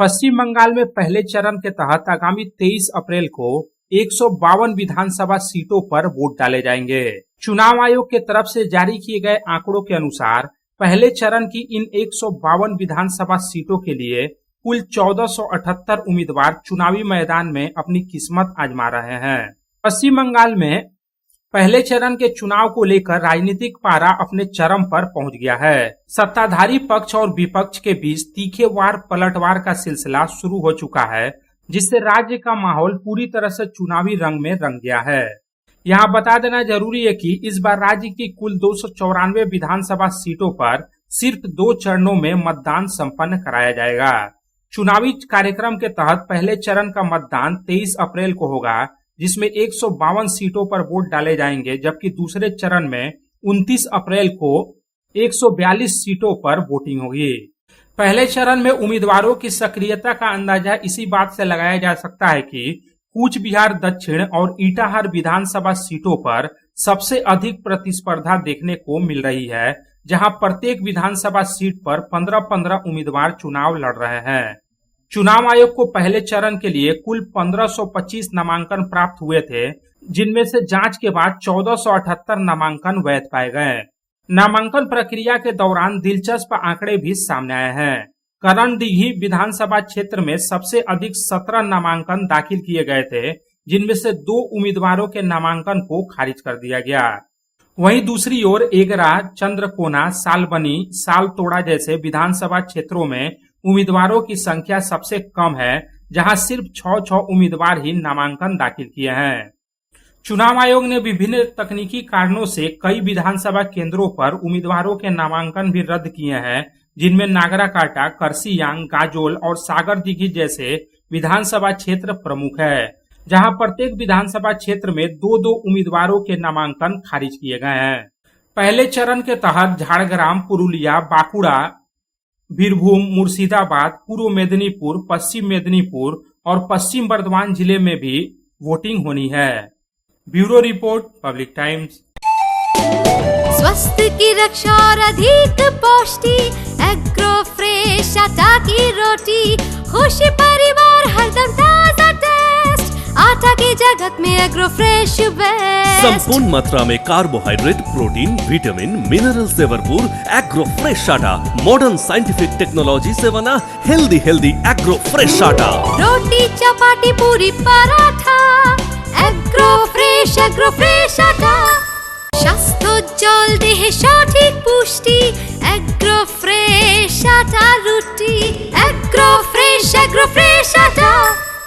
पश्चिम बंगाल में पहले चरण के तहत आगामी 23 अप्रैल को 152 विधानसभा सीटों पर वोट डाले जाएंगे। चुनाव आयोग के तरफ से जारी किए गए आंकड़ों के अनुसार पहले चरण की इन 152 विधानसभा सीटों के लिए कुल 1478 उम्मीदवार चुनावी मैदान में अपनी किस्मत आजमा रहे हैं। पश्चिम बंगाल में पहले चरण के चुनाव को लेकर राजनीतिक पारा अपने चरम पर पहुंच गया है। सत्ताधारी पक्ष और विपक्ष के बीच तीखे वार पलटवार का सिलसिला शुरू हो चुका है, जिससे राज्य का माहौल पूरी तरह से चुनावी रंग में रंग गया है। यहाँ बता देना जरूरी है कि इस बार राज्य की कुल 294 विधानसभा सीटों पर सिर्फ 2 चरणों में मतदान संपन्न कराया जाएगा। चुनावी कार्यक्रम के तहत पहले चरण का मतदान 23 अप्रैल को होगा, जिसमें 152 सीटों पर वोट डाले जाएंगे, जबकि दूसरे चरण में 29 अप्रैल को 142 सीटों पर वोटिंग होगी। पहले चरण में उम्मीदवारों की सक्रियता का अंदाजा इसी बात से लगाया जा सकता है कि कूच बिहार दक्षिण और इटाहार विधानसभा सीटों पर सबसे अधिक प्रतिस्पर्धा देखने को मिल रही है, जहां प्रत्येक विधानसभा सीट पर 15-15 उम्मीदवार चुनाव लड़ रहे हैं। चुनाव आयोग को पहले चरण के लिए कुल 1525 नामांकन प्राप्त हुए थे, जिनमें से जांच के बाद 1478 नामांकन वैध पाए गए। नामांकन प्रक्रिया के दौरान दिलचस्प आंकड़े भी सामने आए हैं। करणडीही विधानसभा क्षेत्र में सबसे अधिक 17 नामांकन दाखिल किए गए थे, जिनमें से 2 उम्मीदवारों के नामांकन को खारिज कर दिया गया। वहीं दूसरी ओर एगरा, चंद्रकोना, सालबनी, सालतोड़ा जैसे विधानसभा क्षेत्रों में उम्मीदवारों की संख्या सबसे कम है, जहां सिर्फ 6 उम्मीदवार ही नामांकन दाखिल किए हैं। चुनाव आयोग ने विभिन्न तकनीकी कारणों से कई विधानसभा केंद्रों पर उम्मीदवारों के नामांकन भी रद्द किए हैं, जिनमें नागराकाटा, करसियांग, गाजोल और सागर दिघी जैसे विधानसभा क्षेत्र प्रमुख है, जहां प्रत्येक विधानसभा क्षेत्र में 2-2 उम्मीदवारों के नामांकन खारिज किए गए हैं। पहले चरण के तहत झारग्राम, पुरुलिया, बांकुड़ा, बीरभूम, मुर्शिदाबाद, पूर्व मेदिनीपुर, पश्चिम मेदिनीपुर और पश्चिम बर्धमान जिले में भी वोटिंग होनी है। Bureau report, public times. स्वास्थ्य की रक्षा और अधिक पौष्टि, एग्रो फ्रेश आटा की रोटी, खुशी परिवार हरदम ताजा टेस्ट, आटा की जगत में एग्रो फ्रेश बेस्ट। संपूर्ण मात्रा में कार्बोहाइड्रेट, प्रोटीन, विटामिन, मिनरल से भरपूर एग्रो फ्रेश आटा मॉडर्न साइंटिफिक टेक्नोलॉजी से बना हेल्दी एग्रो फ्रेश आटा। रोटी, चपाती, पूरी, पराठा, एग्रो फ्रेश आटा। স্বাস্থ্যোজ্জ্বল দেহে সঠিক পুষ্টি, এগ্রো ফ্রেশ আটা রুটি, এগ্রো ফ্রেশ আটা।